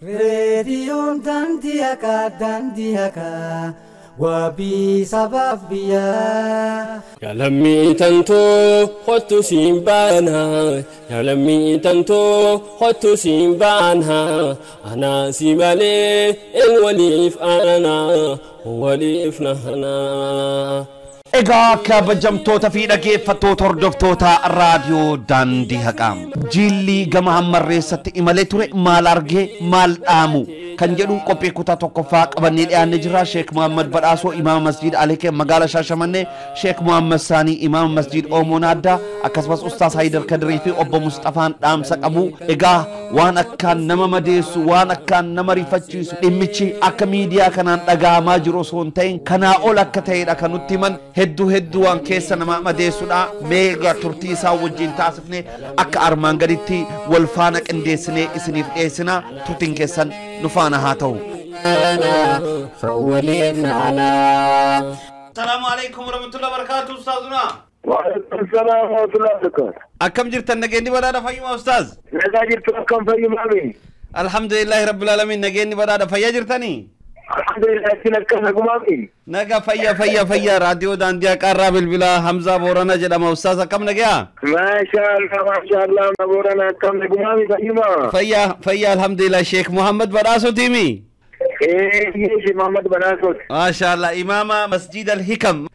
راديو داندياكا وبي سبب بيا يا لمي تنتو خدتو سيمبانا يا لمي تنتو خدتو سيمبانا أنا سيمالي الوليف أنا وليف نهنا Egaa kabajamtoota fi dhaggeeffattoota hordoftoota raadiyoo daandii haqaa jilli gama hammarreessatti imalee ture maal argee maal dhaamu kan jedhu qophii kutaa tokkoffaa qabannee dhiyaannee jira. Sheek Muhammad Badhaasoo imaama masjid Alikee magaalaa Shaashamannee, Sheek Muhammad Saanii imaama masjid Oomoon Addaa, akkasumas Ustaas Haydar Kadirii fi obbo Mustafaan dhaamsa qabu. Egaa waan akkaan nama madeessu, waan akkaan nama rifachiisu dhimmichi akka miidiyaa kanaan dhaga'amaa jiru osoo hin ta'in kanaa ol akka ta'edha kan nutti himan. hedduu waan keessa nama madeessudha. Meega turtii isaa wajjin taasifne akka armaan gaditti wal faana qindeessinee isiniif dhiyeessina. Turtiin keessan nu faana haa ta'u. Assalaamu alaykum warahmatullahi wabarakatuh Ustaazuna. Waalaikum salaam warahmatullahi wabarakatuh. Akkam jirtan nageenyi badhaadha fayyuma Ustaaz? Nagaa jirtu akkam fayyumaami? Alhamdulillahi rabbil alamin nageenyi badhaadha fayyaa jirtanii? Alhamdulillah sin akkam nagumaami? Naga fayya raadiyoo daandii haqaa bilbilaa Hamza Boorana jedhama. Ustaaz akkam nagaa? Maashaallah Boorana akkam nagumaami fayyuma? Fayya alhamdulillah. Sheek Muhammad Badhaasoo tiimi? Sheek Muhammad Badhaasoo. Maashaallah imaama masjid al-Hikam.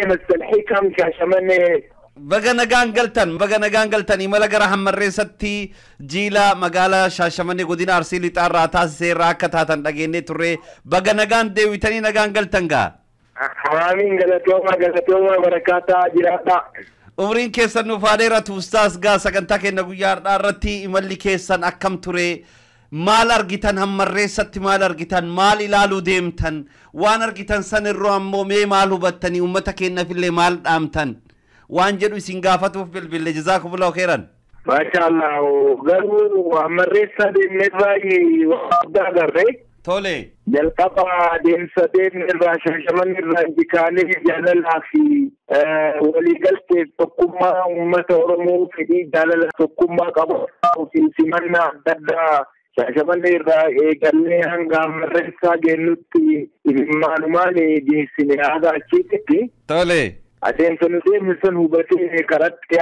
Masjid al-Hikam Shaashamannee. Baga nagaan galtan imala gara hammarreessatti jiila magaalaa Shaashamannee godina Arsii lixaarraa taasisee irraa akka taatan dhageenyee turre. Baga nagaan deewitanii nagaan galtan gaa? Amiin galatooma barakaataa jiraadha. Umriin keessan nuuf haa dheeratu Ustaas gaa. Sagantaa keenya guyyaa har'aa irratti imalli keessan akkam ture? Maal argitan hammarreessatti maal argitan? Maal ilaaluu deemtan? Waan argitan san irraa ammoo mee maal hubattanii uummata keenyaafillee maal dhaamtan? waan jedhu isin gaafatuuf bilbille. Jazaakumullahu khairan. Maashaallah garuu hammarreessa deemnee baay'ee waggaa agarre. Tole. Jalqaba deemsa deemnirraa Shaashamannee irraa injikaanee jaalalaa fi waliigaltee tokkummaa uummata Oromoo fedhii jaalala tokkummaa qabu fi simannaa adda addaa Shaashamannee irraa eegallee hanga hammarreessaa geennutti maalumaan dhiyeessine haga achiitti. Tole. adeemsa nuti deemsan hubatee karatti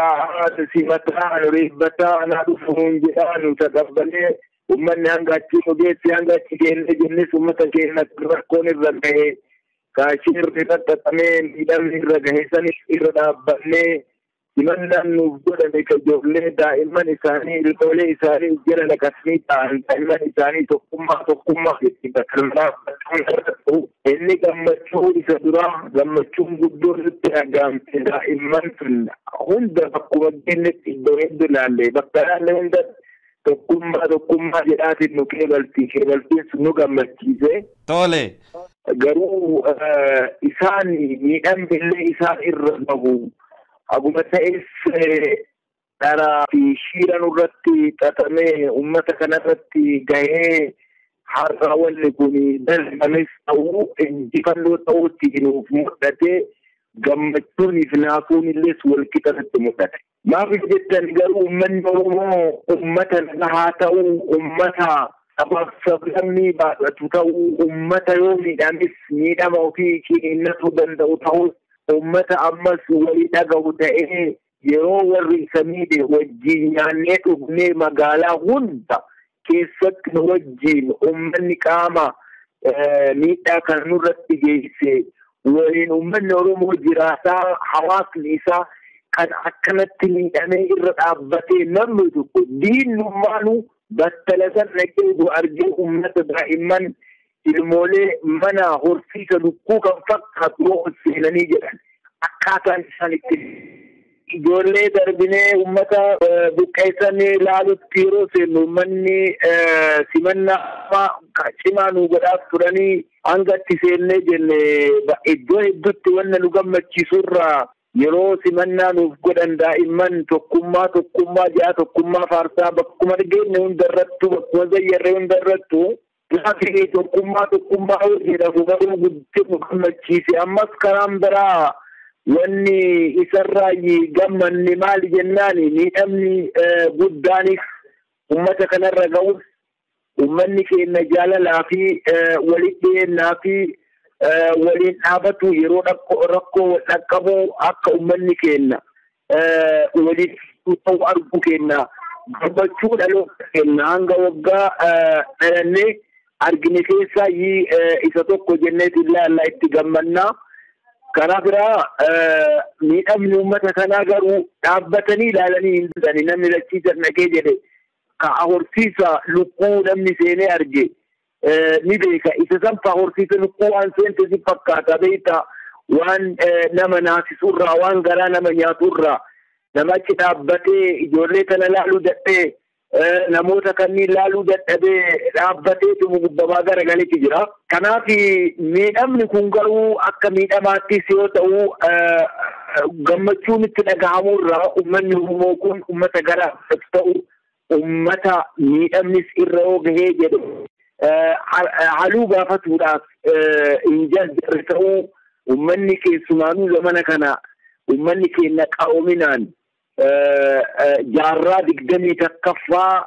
simataa reebbataa na dhufuun jedhaa nu taqabbalee ummanni hanga achi ogeessi hanga achi geenne jennis ummata keenya rakkoon irra gahe kaashii irra xaxamee miidhamni irra gahe sanis irra dhaabbannee simannaan nuuf godhame ka ijoollee daa'imman isaanii ilmoolee isaanii jala naqasanii ta'an daa'imman isaanii tokkummaa jetti bakka inni gammachuu isa duraa gammachuun guddoon nutti dhagaamte daa'imman sun hunda bakkuma geennetti iddoo hedduu ilaalle bakka ilaalle hunda tokkummaa jedhaatiin nu keebaltiin sun nu gammachiise. Tole. Garuu isaan miidhambillee isaan irra bahu aguma ta'es dharaa fi shiira nurratti xaxamee ummata kanarratti gahee har'a wanni kun dalagames ta'uu injifannoo ta'uutti nuuf mul'ate gammachuuniif naafuun illees wal qixatti mul'ate. Maaf jettan garuu uummanni Oromoo uummata haa ta'uu uummata sabaaf sablammii baadhatu ta'uu uummata yoo miidhames miidhama ofii qiinnatuu danda'u ta'uu ummata ammas walii dhagahu ta'ee yeroo warri isa miidhe wajjiin nyaannee dhugnee magaalaa hunda keessatti nu wajjiin ummanni qaama miidhaa kan nurratti geesse waliin ummanni Oromoo jiraataa hawaasni isaa kan akkanatti miidhamee irra dhaabbatee namni tokko diinummaanu battala san dhaqee argee ummata daa'imman ilmoolee mana horsiisa lukkuu kan fakkaatu yoo seenanii jedhan akkaataan isaan itti ijoollee darbinee ummata buqqeessanii ilaalutti yeroo seennu uummanni simannaa cimaa nu godhaaf turanii hanga itti seennee jenne iddoo hedduutti wanna nu gammachiisurraa yeroo simannaa nuuf godhan daa'imman tokkummaa ja'a tokkummaa faarsaa bakkuma dhageenye hundarrattu bakkuma zayyarree hundarrattu laafi tokkummaa jedhamu garuu guddee nu gammachiise. Ammas karaan biraa wanni isarraa gammanni maali jennaan miidhamni guddaanis ummata kanarra ga'us ummanni keenya jaalalaa fi walitti dhiyeennaa fi waliin dhaabatu yeroo rakkoo wal dhaqqabu akka ummanni keenya waliin ta'u arguu keenya gammachuu dhaloota keenya hanga waggaa dhalannee argine keessaa isa tokko jenneet illaa itti gammannaa. Karaa biraa miidhamni uummata kanaa garuu dhaabbatanii ilaalanii hin dhufani. Namni lachiisan dhagee jedhe ka horsiisa lukkuu namni seenee arge ni beeka. Isa sanfaa horsiisa lukkuu waan seente si fakkaata beektaa waan nama naasisurraa waan garaa nama nyaaturraa nama achi dhaabbatee ijoollee kana laaluu dadhee namoota kanneen laaluu dadhabee dhaabbatee tumu gubbamaa garagaletti jira. Kanaaf miidhamni kun garuu akka miidhamaattis yoo ta'u gammachuun itti dhagahamurraa uummanni Oromoo kun uummata garaaf ta'u uummata miidhamnis irra yoo gahee jedhu haluu gaafatuudhaaf hin jarjarre ta'uu uummanni keessumaanuu zamana kana uummanni keenya qaroominaan jaarraa 20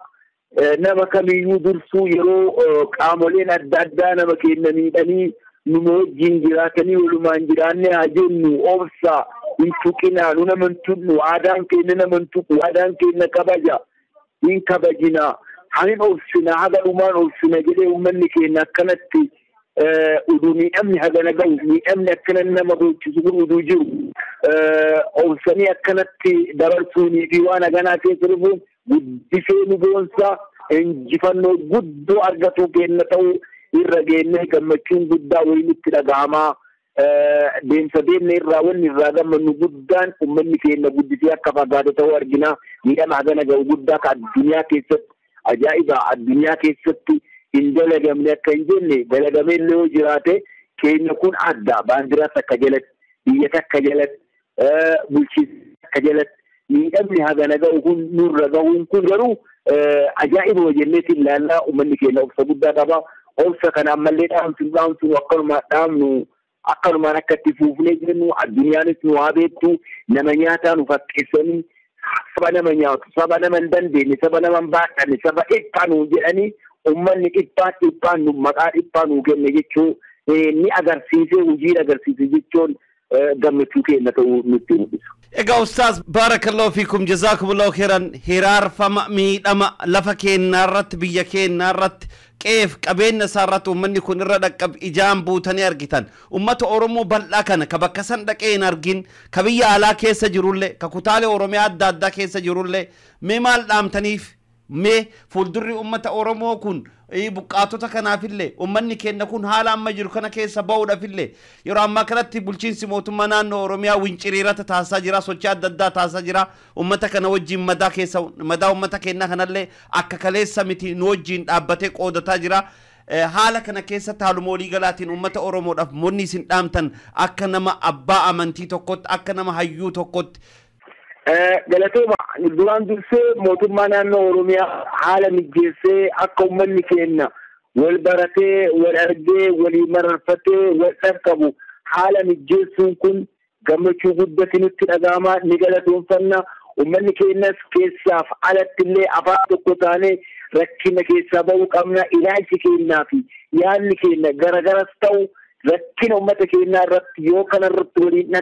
nama kamiyyuu dursuu yeroo qaamoleen adda addaa nama keenya miidhanii numa wajjin jiraatanii walumaan jiraanne haa jennu obsaa hin tuqinaa nu nama hin tuqnu aadaan keenya nama hin tuqu aadaan keenya kabaja hin kabajina hanin obsina haga dhumaan obsina jedhee uummanni keenya akkanatti uduu miidhamni hagana gahu miidhamni akkana nama gochisu kun uduu jiru obsanii akkanatti dabarsuunii fi waan haganaa keessa dhufuun guddisee nu boonsa injifannoo guddoo argatu keenya ta'uu irra geennee gammachuun guddaa wayiin itti dhagahamaa deemsa deemne irraa wanni irraa gammannu guddaan uummanni keenya guddisee akka fagaate ta'uu argina. Miidhama hagana gahu guddaa ka addunyaa keessatti ajaa'iba addunyaa keessatti hin dalagamne akka hin jenne dalagamee illee yoo jiraate keenya kun adda baandiraa takka jalatti biyya takka jalatti bulchiinsa takka jalatti miidhamni hagana gahu kun nurra gahuun kun garuu ajaa'iba jenneetti ilaallaa uummanni keenya obsa guddaa qaba. Obsa kana ammallee dhaamsu akkanumaan akka itti fuufnee jennu addunyaanis nu haa beektu nama nyaataa nu fakkeessanii saba nama nyaatu saba nama hin dandeenye saba nama hin baadhanne saba dhiphaa nu jedhanii uummanni dhiphaan nu maqaa dhiphaa nu kenne jechuun ni agarsiisee hojii agarsiise jechuun gammachuu keenya ta'uu nutti mul'isu. Egaa Ustaaz Baarakallahu fiikum jazaakumullahu khairan hiraarfama miidhama lafa keenyaa irratti biyya keenyaa irratti qeef qabeenya isaa irratti uummanni kun irra dhaqqab ijaan buutanii argitan uummata Oromoo bal'aa kana ka bakka san dhaqee hin argin ka biyya alaa keessa jirullee ka kutaalee Oromiyaa adda addaa keessa jirullee mee maal dhaamtaniif mee fuuldurri uummata Oromoo kun buqqaatota kanaafillee uummanni keenya kun haala amma jiru kana keessa ba'uudhaafillee yeroo ammaa kanatti bulchiinsi mootummaa naannoo Oromiyaa winciriirata taasisaa jira sochii adda addaa taasisaa jira uummata kana wajjin madaa uummata keenya kanallee akka kaleessa miti nu wajjin dhaabbatee qoodataa jira. Haala kana keessatti haaluma walii galaatiin uummata Oromoodhaaf monni isin dhaamtan akka nama abbaa amantii tokkotti akka nama hayyuu tokkotti. Galatooma duraan dursee mootummaa naannoo Oromiyaa haala mijeessee akka uummanni keenya wal baratee wal argee walii mararfatee wal dhaqqabu haala mijeessuun kun gammachuu guddatti nutti dhaga'ama ni galatoomfanna. Uummanni keenyas keessaaf alatti illee afaan tokko taanee rakkina keessaa ba'uu qabna. Ilaalchi keenyaa fi yaadni keenya garagaras ta'u rakkina uummata keenyaa irratti yoo kanarratti waliin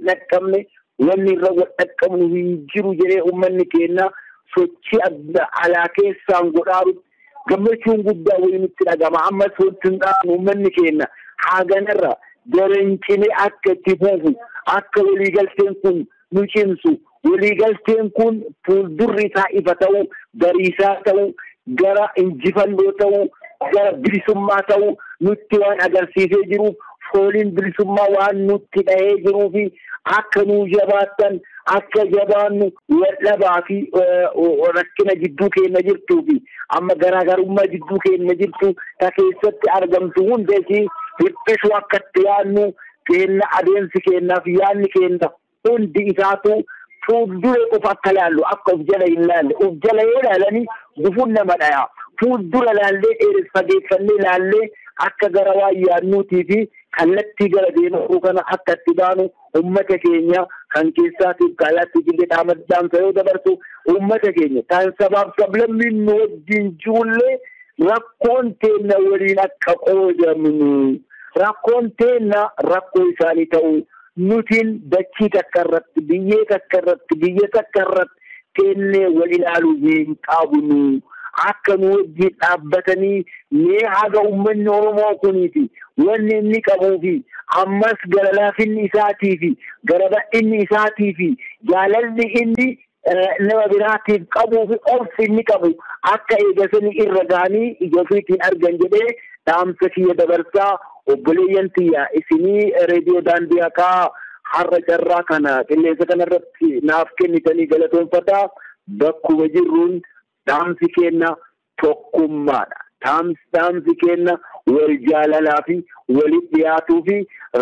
dhaqqabne wanni irra wal dhaqqabnu hin jiru jedhee uummanni keenya sochii adda alaa keessaan godhaaru gammachuun guddaa wayii nutti dhagama. Ammas wanti hin dhaabnu uummanni keenya haganarra garancine akka itti fuufu akka waliigalteen kun nu cimsu waliigalteen kun fuuldurri isaa ifa ta'u bariisaa ta'u gara injifannoo ta'u gara bilisummaa ta'u nutti waan agarsiisee jiruuf fooliin bilisummaa waan nutti dhahee jiruu fi akka nuu jabaattan akka jabaannu waldhabaa fi rakkina jidduu keenya jirtuu fi amma garaagarummaa jidduu keenya jirtu ta keessatti argamtu hundeesii hir'isuu akka itti yaadnu keenya adeemsi keenyaa fi yaadni keenya hundi isaatu fuuldura qofa akka laallu akka of jala hin laalle of jala yoo laalanii gufuun nama dhayaa fuuldura laallee dheereffageeffannee laallee akka gara waan yaadnuutii fi kallattii gara deemuu kana akka itti baanu ummata keenya kan keessaatiif kallattii illee dhaamsa yoo dabarsu ummata keenya kan sabaaf sablammiin nu wajjin jirullee rakkoon teenna waliin akka qoodamnu rakkoon teenna rakkoo isaanii ta'u nutiin dachii takka irratti biyyee takka irratti biyya takka irratti teennee wal ilaaluu hin qabnu akka nu wajjin dhaabbatanii mee haga uummanni Oromoo kuniiti wanni inni qabuu fi ammas gara laafinni isaatii fi gara bal'inni isaatii fi jaalalli inni nama biraatiif qabuu fi obsi inni qabu akka eegasanii irra gahanii ija ofiitiin argan jedhee dhaamsa kiyya dabarsaa obboleeyyan tiyya isinii reediyoo daandii haqaa har'a carraa kana qilleensa kanarratti naaf kennitanii galatoonfataa bakkuma jirruun dhaamsi kenna tokkummaadha. Dhaamsi kenna wal jaalalaa fi walitti dhiyaatuu fi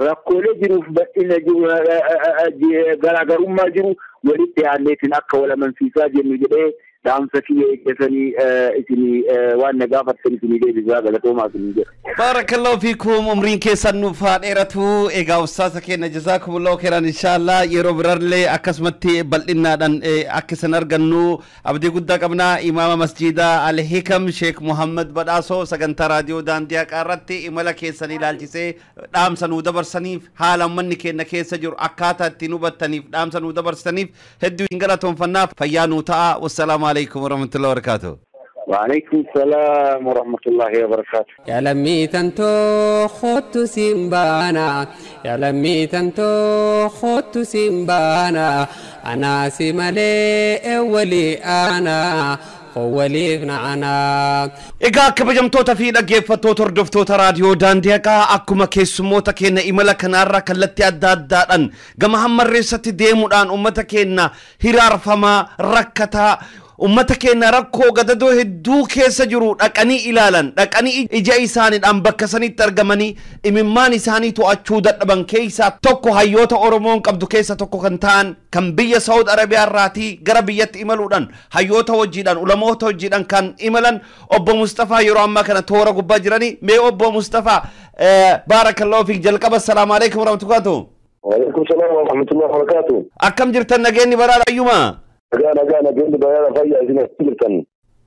rakkoolee jiruuf bal'ina jiru garaagarummaa jiru walitti dhiyaanneetiin akka wal amansiisaa jennu jedhee dhaamsa kiyya eeggatanii isinii waan na gaafattan isinii deebisaa galatoomaa isinii jedha. Barakallahu fiikum umriin keessan nuuf haa dheeratu. Egaa ustaasa keenya jazaakumullahu khairan inshallah yeroo birallee akkasumatti bal'innaadhaan akka isin argannu abdii guddaa qabna. Imaama masjiida Al-Hikam Sheek Muhammad Badhaasoo sagantaa raadiyoo daandii haqaa irratti imala keessan ilaalchisee dhaamsa nuu dabarsaniif haala manni keenya keessa jiru akkaataa ittiin hubattaniif dhaamsa nuu dabarsaniif hedduu hin galatoonfannaaf fayyaa nuu ta'a. Wassalaamu عليكم ورحمة الله وبركاته. وعليكم السلام ورحمة الله وبركاته. يا لمي تنتو خدت سيمبانا يا لمي تنتو خدت سيمبانا أنا سيمالي أولي أنا Egaa kabajamtoota fi dhaggeeffattoota hordoftoota raadiyoo daandii haqaa akkuma keessummoota keenya imala kanaarra kallattii adda addaadhaan gama hammarreessatti deemuudhaan uummata keenya hiraarfamaa rakkataa ummata keenya rakkoo gadadoo hedduu keessa jiru dhaqanii ilaalan dhaqanii ija isaaniidhaan bakka sanitti argamanii imimmaan isaanii to'achuu dadhaban keessaa tokko hayyoota Oromoon qabdu keessa tokko kan ta'an kan biyya Saudi Arabiyaa irraatii gara biyyatti imaluudhaan hayyoota wajjiidhaan ulamoota wajjiidhaan kan imalan obbo Mustafaa yeroo ammaa kana toora gubbaa jiranii mee obbo Mustafaa barakallahu fiik jalqaba assalaamu alaykum warahmatullahi Waalaikum salaam wa rahmatullahi wa barakatuh. Akkam jirtan nageenyi baraadha ayyuma? Nagaa geenni baraadha fayyaa isin jirtan.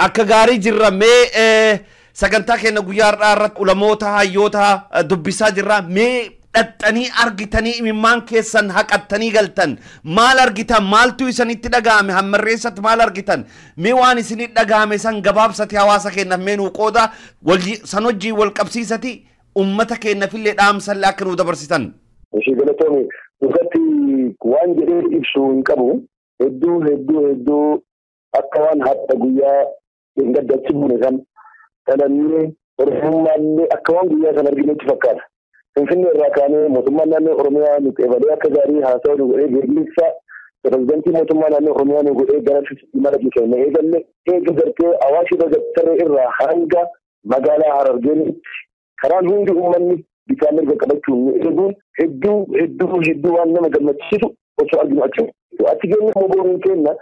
Akka gaarii jirra mee sagantaa keenya guyyaa har'aa irratti ulamoota hayyoota dubbisaa jirra mee dhaxxanii argitanii imimmaan keessan haqattanii galtan maal argitan maaltu isinitti dhaga'ame hammarreessatti maal argitan mee waan isinitti dhaga'ame san gabaabsati hawaasa keenyaaf mee nuu qooda san hojii wal qabsiisati ummata keenyaaf illee dhaamsallee akka nuu dabarsitan. Ishee galatoomii dhugatti waan jedhee ibsuu hin qabu hedduu akka waan hadda guyyaa hin gaddachi buune kan dhalannee Oromummaallee akka waan guyyaa kan arginetti fakkaata. Finfinnee irraa kaanee mootummaan naannoo Oromiyaa nu qeebalee akka gaarii haasa'u nu godhee beekumsa pirezidantii mootummaa naannoo Oromiyaa nu godhee gara imala keenya eegalle eega gartee Awaashii Bagattaree irraa hanga magaalaa Harargeenitti karaan hundi uummanni bitaa mirga qabachuun eeguun hedduu waan nama gammachiisu osoo arginu achi geenye immoo booriin keenya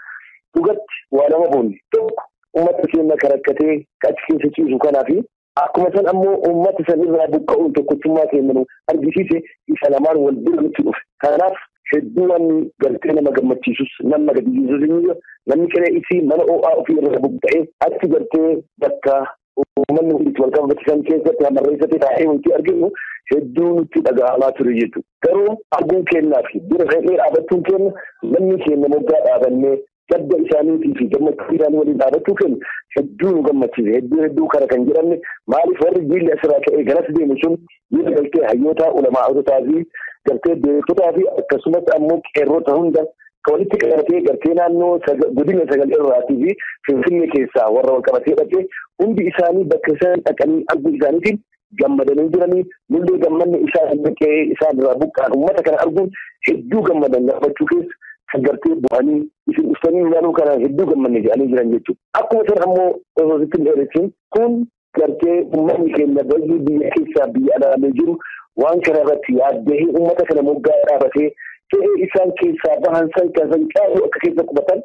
dhugatti waa nama boonni tokko uummata keenya karakkatee achi keessa ciisu kanaafi akkuma san ammoo uummata san irraa buqqa'uun tokkochummaa keenya nu argisiise isa lamaan wal bira nutti dhufe kanaaf hedduu waan gartee nama gammachiisus nama gadhiisus namni qe'ee isii mana OA ofii irraa buqqa'ee achi gartee bakka uummanni hundi wal qabatan keessatti hammarreessatti taa'ee wanti arginu hedduu nutti dhaga'amaa ture jechuudha. Garuu arguun kennaa fi bira fedhee dhaabachuun kenna namni keenya moggaa dhaabannee gadda isaaniitii fi gammachuu isaanii waliin dhaabachuu kenna hedduu nu gammachiise hedduu kara kan jedhamne maaliif warri jiilli asirraa ka'ee garas deemu sun bira galtee hayyoota ulamaaotaa fi gartee beektotaa fi akkasumas ammoo qeerrota hunda walitti qabatee gartee naannoo godina sagal irraatii fi Finfinnee keessaa warra wal qabatee dhaqee hundi isaanii bakka isaan dhaqanii arguu isaaniitiin gammadanii jiranii nullee gammanne isaan dhaqee isaan irraa buqqaan uummata kana arguun hedduu gammadan gammachuu keessa kan gartee bu'anii isin dhuftanii ilaaluu kana hedduu gammanne jedhanii jiran jechuudha. Akkuma san ammoo osoo sitti hin dheeressin kun gartee uummanni keenya baay'ee biyya keessaa biyya alaalee jiru waan kana irratti yaaddee uummata kana moggaa dhaabatee ta'ee isaan keessaa bahan san kan caalu akka keessa qubatan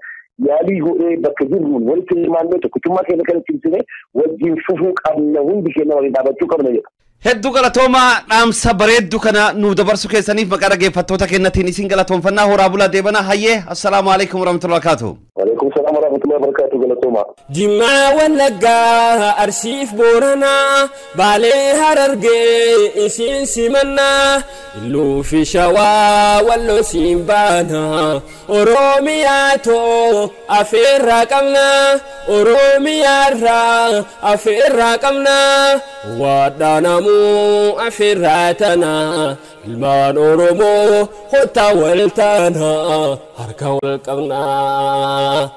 yaalii godhee bakka jirruun walitti hirmaannee tokkochummaa keenya kana cimsine wajjin fufuu qabna hundi keenya waliin dhaabachuu qabna jedha. Hedduu galatoomaa dhaamsa bareeddu kana nu dabarsu keessaniif maqaa dhaggeeffattoota keenyatiin isin galatoomfannaa horaa bulaa deebanaa hayyee assalaamu alaikum warahmatullahi wabarakatuh. Waalaikum salaam warahmatullahi wabarakatuh galatoomaa. Jimmaa Wallaggaa Arsiif Booranaa Baalee Harargee isin simannaa Illuu fi Shawaa Walloo siin baanaa Oromiyaa too afeerraa qabnaa Oromiyaarraa afeerraa qabnaa waadhaanamuu afeerraa tanaa ilmaan Oromoo hottaa wal taanaa harka wal qabnaa.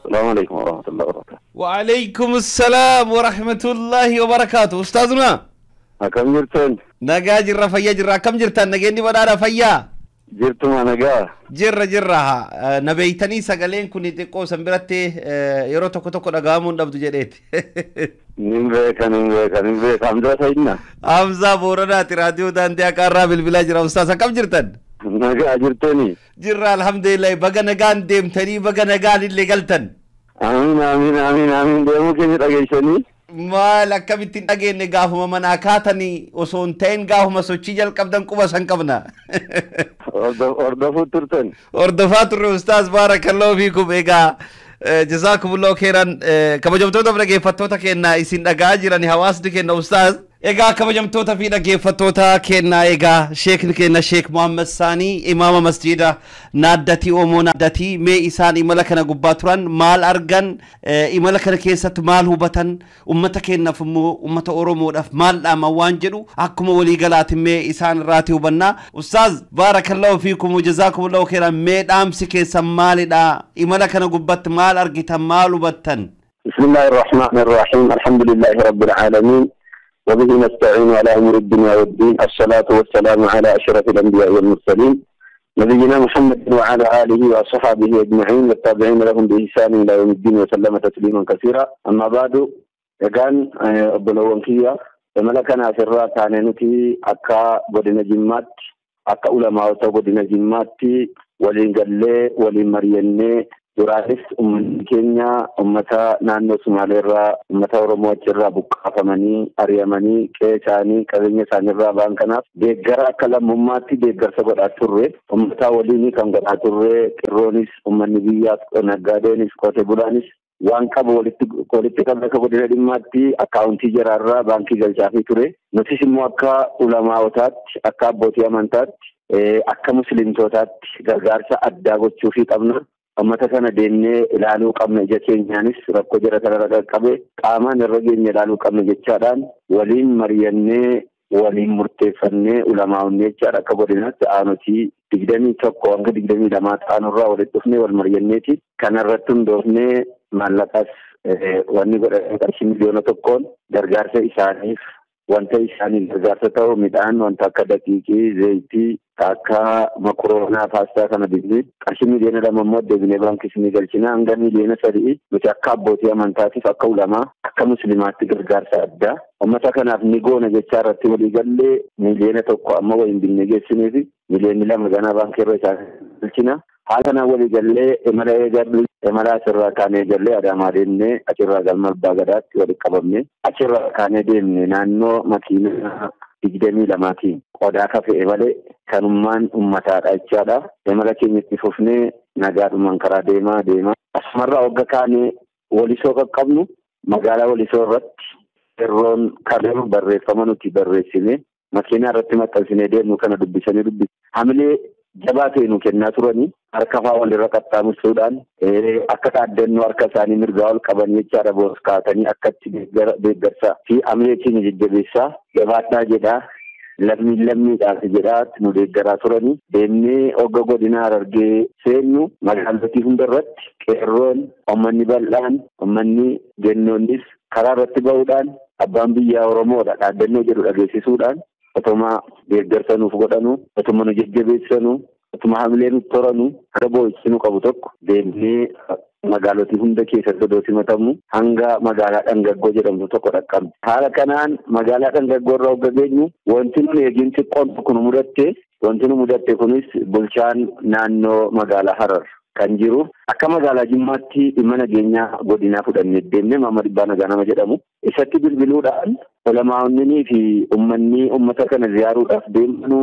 السلام عليكم ورحمة الله وبركاته. وعليكم السلام ورحمة الله وبركاته. أستاذنا كم جرتن؟ نجا جرة فيا جرة كم جرتن نجيني بدارا فيا جرتم أنا جا جرة نبيتني سجلين كني تكو سنبرتي يرو تكو تكو نجامون دبدو جديد نمبرك حمزة سيدنا حمزة بورنا راديو داندي أكارا بالبلاج أستاذ كم جرتن؟ نجا جرتني جرة الحمد لله بقى نجان ديم تاني بقى نجان اللي قلتن آمين آمين آمين آمين ديمو كيف تجيشني ما لك بنتين أجي نجاههم من أكاتني وسونتين جاههم سوتشيجل كبدن كوبا سنكبنا أردفوا ترتن أردفات الأستاذ بارك الله فيكم إيجا جزاكم الله خيرا كما جمتوتا في نجيفتوتا كنا إسين أجاجراني حواسدي كنا أستاذ إيجا كما جمتوتا في نجيفتوتا كنا إيجا شيخ كنا شيخ محمد ساني إمام مسجد نادتي أمو نادتي مي إسان إمالكنا قباتران مال أرغن إمالكنا كيسات مال هبتن أمتا كنا فمو أمتا أورومو دف مال أما وانجلو أكما ولي قلات مي إسان راتي وبنا أستاذ بارك الله فيكم وجزاكم الله خيرا مي دامسي كيسا مالي دا إمالكنا قبات مال أرغتا مال هبتن. بسم الله الرحمن الرحيم الحمد لله رب العالمين وبه نستعين على أمور الدنيا والدين الصلاة والسلام على أشرف الأنبياء والمرسلين نبينا محمد وعلى آله وصحبه أجمعين والتابعين لهم بإحسان إلى يوم الدين وسلم تسليما كثيرا أما بعد كان أبلوانكية ملكنا في الرات عنينتي أكا بدنا جمات أكا علماء بدنا جمات ولين ولين مريني duraanis ummanni keenya ummata naannoo Somaaleerraa ummata Oromoo achirraa buqqaafamanii ari'amanii qe'ee isaanii qabeenya isaaniirraa ba'an kanaaf deeggara akka lammummaatti deeggarsa godhaa turre ummata waliin kan godhaa turre qirroonis ummanni biyyaas naggaadeenis qote bulaanis waan qabu walitti qabee akka godina dhimmaatti akkaawuntii jaraarraa baankii galchaafii ture nutis immoo akka ulamaawotaatti akka abbootii amantaatti akka muslimtootaatti gargaarsa addaa gochuufii qabna. ummata kana deemnee ilaaluu qabna ija keenyaanis rakkoo jara kanarra qaqqabe qaamaan irra geenye ilaaluu qabna jechaadhaan waliin mari'annee waliin murteeffannee ulamaa'onnee jechaadha akka godinaatti aanotii 21 hanga 22 ta'anurraa walitti dhufnee wal mari'anneeti kanarratti hundoofnee maallaqas wanni godhame qarshii miliyoona 1 gargaarsa isaaniif wanta isaanii gargaarsa ta'u midhaan wanta akka daqiiqii zayitii akka makroonaa paastaa kana binne qarshii miliyoona 2 immoo deebinee baankii isinii galchina hanga miliyoona 3 nuti akka abbootii amantaatiif akka ulamaa akka muslimaatti gargaarsa addaa ummata kanaaf ni goona jechaa irratti walii gallee miliyoona 1 amma wayin binne geessineef miliyoonni 2 ganaa baankii irra isaanii galchina haala kanaan walii gallee imala asirraa kaanee jallee adaamaa deemnee achirraa galma abbaa gadaatti walitti qabamne achirraa kaanee deemne naannoo makiinaa 22 qodaa kafee malee kanummaan ummataadha jechaadha imala keenyatti fufnee nagaadhumaan karaa deemaa asumarraa wagga kaanee walisoo qaqqabnu magaalaa walisoo irratti yerroon kabeeru barreeffama nuti barreessine makiinaa irratti maxxansinee deemnu kana dubbisanii hamilee jabaa ta'e nu kennaa turanii harka faa walirra qaxxaamursuudhaan akka dhaaddannoo harka isaanii mirgaa ol qaban jechaadha boos kaatanii akkatti deeggarsaa fi hamilee keenya jajjabeessaa jabaadhaa jedhaa lammiidhaaf jedhaatti nu deeggaraa turanii deemnee hogga godina Harargee seennu magaalotii hundarratti qeerroon ummanni bal'aan ummanni gennoonnis karaa irratti ba'uudhaan abbaan biyyaa Oromoodha dhaaddannoo jedhu dhageessisuudhaan otuma deeggarsa nuuf godhanu otuma nu jajjabeessanu otuma hamilee nu toranu akka boo'ichinu qabu tokko deemnee magaalotii hunda keessatti odoo simatamu hanga magaalaa Dhangaggoo jedhamtu tokko dhaqqabne. Haala kanaan magaalaa Dhangaggoo irraa hogga geenyu wanti nu eegin xiqqoon tokko nu mudatte wanti nu mudatte kunis bulchaan naannoo magaalaa Harar kan jiru akka magaalaa Jimmaatti dhimma nageenyaa godinaa fudhannee deemnee Maamad Ibbaa Nagaa nama jedhamu isatti bilbiluudhaan ulamaa'onnii fi uummanni uummata kana ziyaaruudhaaf deemanu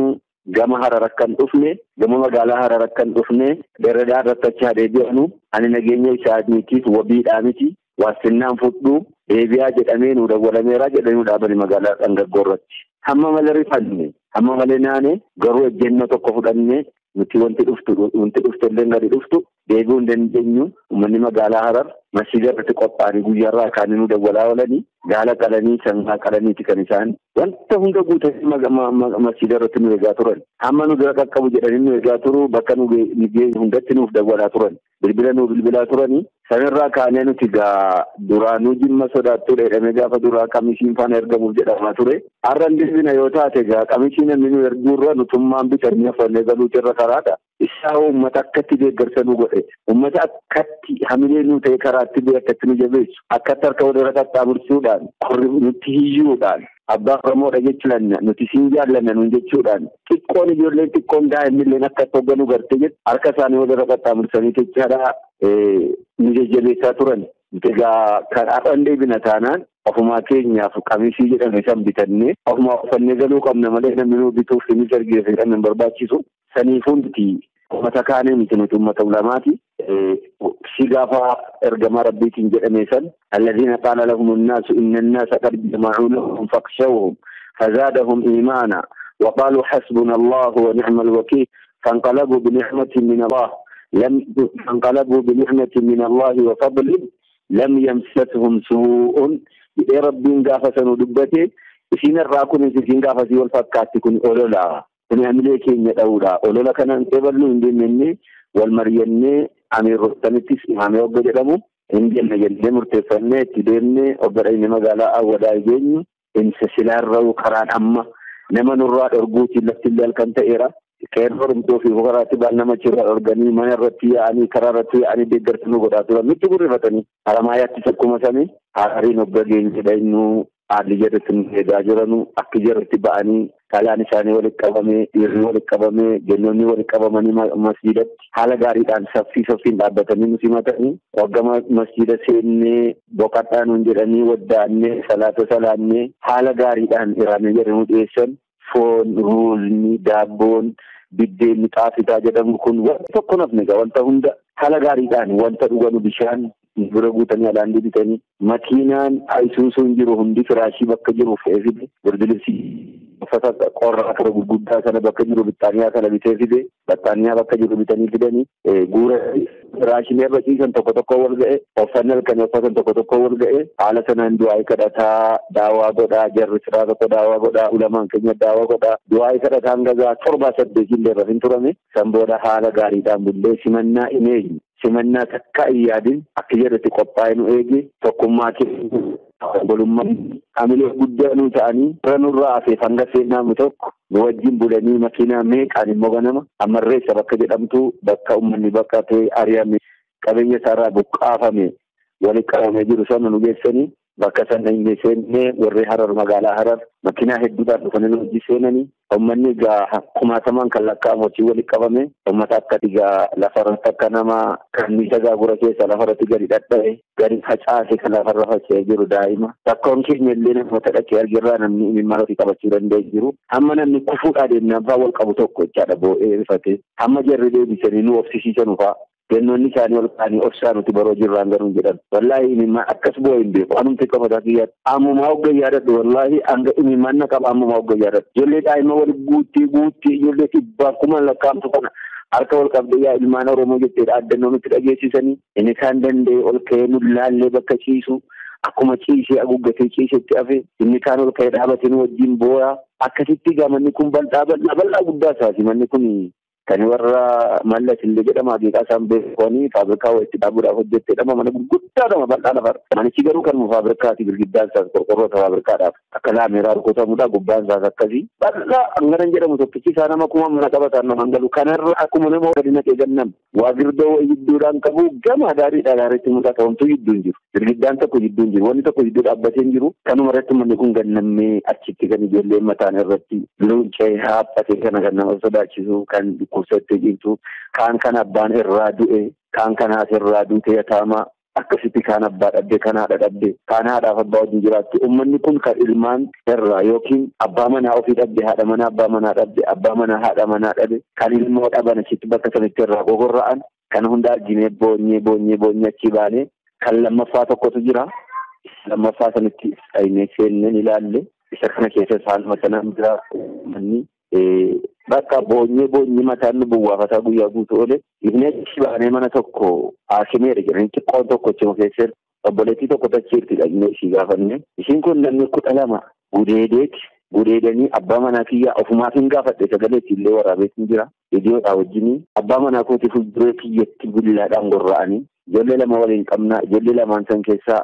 gama Harar akkan dhufne gama magaalaa Harar akkan dhufne dheeradaa irratti achi deebi'anu ani nageenya isaaniitiif wabiidhaa miti waasinnaan fudhu deebi'aa jedhamee nu dawwalameera jedhanii dhaabani magaalaa Dhangaggoorratti hamma malee rifanne hamma malee naane garuu ejjennoo tokko fudhanne nuti wanti dhuftu illee gadi dhuftu deebi'uu hin dandeenyu uummanni magaalaa Harar masjiida irratti qophaa'anii guyyaarraa kaanii nu dawwalaa oolanii gaala qalanii sangaa qalaniiti kan isaan wanta hunda guutanii masjiida irratti nu eegaa turan hamma nu bira qaqqabu jedhanii nu eegaa turu bakka nu hundatti nuuf dawwalaa turan bilbilaa turanii sanirraa kaanee nuti gaa duraanuu Jimma sodaattuu dheedhamee gaafa duraa qamisiin faana ergamuuf jedhamaa ture har'an deebina yoo taate gaa qamisiin namni nu erguurra nutummaan bitanii hafannee galuuti irra karaadha isaa uummata akkatti deeggarsa nu godhe uummata akkatti hamilee nu ta'e karaatti bee akkatti nu jabeessu akkatti harka walirra qaxxaamursuudhaan nutti hiyyuudhaan abbaa Oromoodha jechuudhaan nuti siin jaallanna nuun jechuudhaan xiqqoon ijoolleen xiqqoon daa'imnilleen akkatti hogganu gartee jedhu harka isaanii walirra qaxxaamursanii jechaadha nu jajjabeessaa turan. Egaa kan har'an deebina taanaan ofumaa keenyaaf qamisii jedhame san bitannee ofumaa ufannee galuu qabna malee namni nu bituuf inni argeef jedhamee barbaachisu saniifuu nuti uummata kaanee miti nuti uummata ulamaati. Si gaafa ergamaa rabbiitiin jedhame san alladhiina qaala lahumu nnaasu inna nnaasa qad jama'uu lahum fakhshawhum fazaadahum iimaana وقالوا حسبنا الله ونعم الوكيل فانقلبوا بنعمة من الله وفضل لم يمسسهم سوء إذا ربين قافة دبته إسين الراكون إسين قافة والفكات كن أولولا كن أمليك يدولا أولولا كان انتبالو اندي مني والمريني أمير رتنتس إمامي وقد رمو اندي المجلد مرتفني تديرني وقرأيني مقالا أولا جيني إنسسلار رو قران أما نما نرى أرقوتي لفتلال كانت إيرا keerroo rumtoo fi bukaraatti baan nama chirra arganii mana irratti yaa'anii karaa irratti yaa'anii deeggarsanuu godhaa turan nutti gurrifatanii haramaayaatti takkuma sanii haariin obba geenye jedhannu haalli jedhatti nu eegaa jiranu akka jirratti ba'anii kalaan isaanii walitti qabamee dhiirri walitti qabamee jennoonni walitti qabamanii masjiidatti haala gaariidhaan saffiin dhaabbatanii nu simatanii waggama masjiida seennee boqadhaa nuun jedhanii waddaannee salaata salaannee haala gaariidhaan iraanee jedhamu dhiyeessan foon ruuzni daabboon biddeenni xaafitaa jedhamu kun wanta tokko nafne egaa wanta hunda haala gaariidhaan wanta dhuganu bishaan bira guutanii alaan bitanii makiinaan Isuuzuun jiru hundi firaashii bakka jiru fe'ee fide birdilibsii uffata qorraa kana gurguddaa sana bakka jiru bittaaniyaa kana bitee fide battaaniyaa bakka jiru bitanii fidanii guura firaashiin irra ciisan tokko wal ga'e uffannaa kan uffatan tokko wal ga'e haala sanaan du'aa kadhataa daawaa godhaa jarri siraa tokko daawaa godhaa ulamaan keenya daawaa godhaa du'aa kadhataan gagaa 7-8 illee rafin turame san booda haala gaariidhaan bullee simannaa imeeji simannaa takka yaadin akka jedhatti qophaa'ee nu eege tokkummaa bolummaa amilee guddaa nu ta'anii ranurraa hafeef hanga seenaamu tokko nu wajjin bulanii makiinaa meeqaan immoo ganama ammarreessa bakka jedhamtu bakka uummanni bakka ta'e ari'ame qabeenya isaarraa buqqaafame walitti qabamee jiru sana nu geessanii bakka sana hin seennee warri Harar magaalaa Harar makiinaa hedduudhaan dhufanii nu wajji seenanii uummanni egaa kumaatamaan kan lakkaa'amu wajjin walitti qabame uummata akkati egaa lafarratti akka nama kanniisa gaagura keessa lafarratti gadi dhadha'e gadi facaase kan lafarra faca'ee jiru daa'ima rakkoon keenya illee namoota dhaqee argirraa namni imimmaan ofii qabachuu danda'e jiru hamma namni kufuudhaa deemnaan fa'aa wal qabu tokko jechaadha boo'ee rifate hamma jarri deebisanii nu obsisiisanu fa'aa jennoonni isaanii ol kaanii obsaa nuti baroo jirraan garuu jedhan wallaahi imimmaan akkas bu'aa hin beeku anumti qabataa kiyyaatti ammumaa hogga yaadadhu wallaahi hanga imimmaan na qaba ammumaa hogga yaadadhu ijoollee daa'ima wal guutti ijoollee dhibbaa kuma lakkaa'amtu kana harka wal qabdee yaa ilmaan Oromoo jettee addannoo nutti dhageessisanii inni isaan danda'e ol ka'ee nu laallee bakka ciisu akkuma ciisee aguggatee ciisetti hafe inni kaan ol ka'ee dhaabatee nu wajjin boo'aa akkasitti manni kun bal'aa guddaa isaati manni kun kan warra mallas illee jedhama haqiiqaa isaan beekanii faabrikaa walitti dhaabuudhaaf hojjetteedhama mana gurguddaadhama bal'aa lafar manichi garuu kanuma faabrikaati girgiddaan isaas qorqorroota faabrikaadhaaf akka laameeraa rukutamudha gubbaan isaas akkasii bal'aa hanganan jedhamu tokkichi isaa nama kuma mana qabataan nama galu kanarra akkuma nama gadi naqee gannam waa girdoo jidduudhaan qabu gama daariidhaa gaariitti mul'ata wantu jidduun jiru girgiddaan tokko jidduun jiru wanni tokko jidduu dhaabbateen jiru kanuma irratti manni kun gannammee achitti kan ijoolleen mataan irratti luuncee haaphate kana kan nama sodaachisu kan dhukkubsattee jirtu kaan kan abbaan irraa du'e kaan kanaas irraa duute yataama akkasitti kaan abbaa dhabde kaan haadha dhabde kaan haadhaaf abbaa wajjin jiraatti uummanni kun kan ilmaan irraa yookiin abbaa manaa ofii dhabde haadha manaa abbaa manaa dhabde abbaa manaa haadha manaa dhabe kan ilmoo dhaban achitti bakka sanitti irraa gogorra'an kan hunda arginee boonyee achi baanee kan lammaffaa tokkotu jira. Lammaffaa sanitti dhaynee seenneen ilaalle isa kana keessa saaluma sanaan jira manni bakka boonyee mataan nu buwwaafataa guyyaa guutuu oole ifnee achi baanee mana tokko haakimeedha jedhanii xiqqoon tokko achuma keessa obboleettii tokko tachiirti dhagnee ishii gaafanne ishiin kun namni 12 gudeedanii abbaa manaa kiyyaa ofumaaf hin gaafadhe sagaleetti illee waraabeetiin jira idiyoodhaa wajjinii abbaa manaa kooti fuulduree kiyyatti billaadhaan gorra'anii ijoollee lama waliin qabnaa ijoollee lamaan san keessaa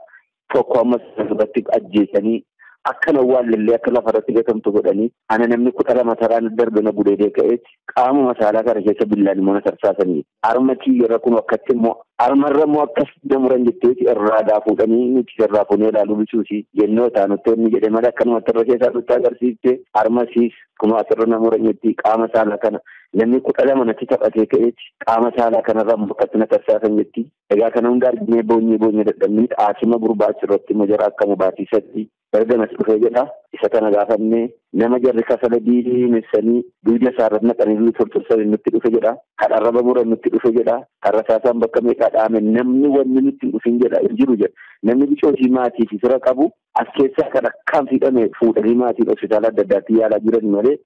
tokko ammas irratti ajjeesanii akkana waallee akka lafarratti gatamtu godhanii ana namni 12 taraan darbe na gudeedee ka'eetti qaama masaalaa kana keessa billaan immoo na tarsaasanii harma kiyyarra kun akkatti immoo harmarra immoo akkas damuran jetteeti irraa daafuudhanii nuti irraa fuunee ilaaluu bisuusi jennoo taanuttoonni jedhe malee akkanumatti irra keessaa nutti agarsiifte harmasiis kuma asirra namuran jetti qaama saalaa kana namni 12 natti taphatee ka'eetti qaama saalaa kanarra akkatti na tarsaasan jetti egaa kana hunda arginee boonyee dadhabnee haakima gurbaa achirratti immoo jara akka mubaatiisatti ergamas dhufee jedha isa kana gaafannee nama jarri kasala diimessanii duuda isaarratti naqanii tortorsanii nutti dhufe jedha kan arraba muran nutti dhufe jedha kan rasaasaan bakka meeqaa dhaame namni wanni nutti dhufin jedha hin jiru jedha namni bicootii maatii fi fira qabu as keessaa kan akkaan fidhame fuudhanii maatiin hospitaala adda addaatti yaalaa jiran malee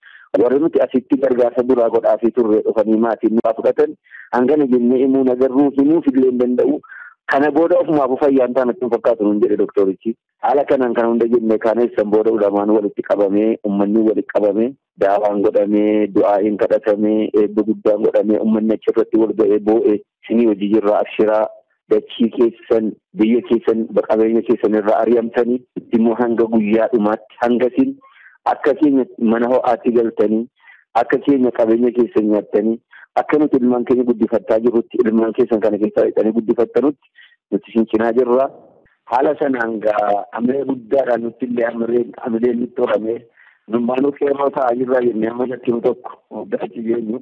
warri nuti asitti gargaarsa duraa godhaafii turre dhufanii maatiin nu fudhatan hangana jennee himuu nagarruu himuuf illee hin danda'u. Kana booda ofumaaf fayyaan taanatti fakkaatu nun jedhe doktorichi haala kanaan kan hunda jenne kaanessan booda ulamaan walitti qabamee uummanni walitti qabamee daawaan godhamee du'aa'iin kadhatamee eebba guddaan godhamee uummanni achirratti wal ga'ee boo'ee sinii hojii jirraa abshiraa dachii keessan biyya keessan qabeenya keessan irraa ari'amtanii immoo hanga guyyaa dhumaatti hangasin akka keenya mana ho'aatti galtanii akka keenya qabeenya keessan nyaattanii akka nuti ilmaan keenya guddifattaa jirrutti ilmaan keessan kana keessaa hidhanii guddifattanutti nuti cinaa jirra. Haala sanaan amree guddaadhaan nutti illee amree nutti horamee nummaanuu qeerroo ta'aa jirraa jennee amma jakkimu tokko guddaatti jeenyu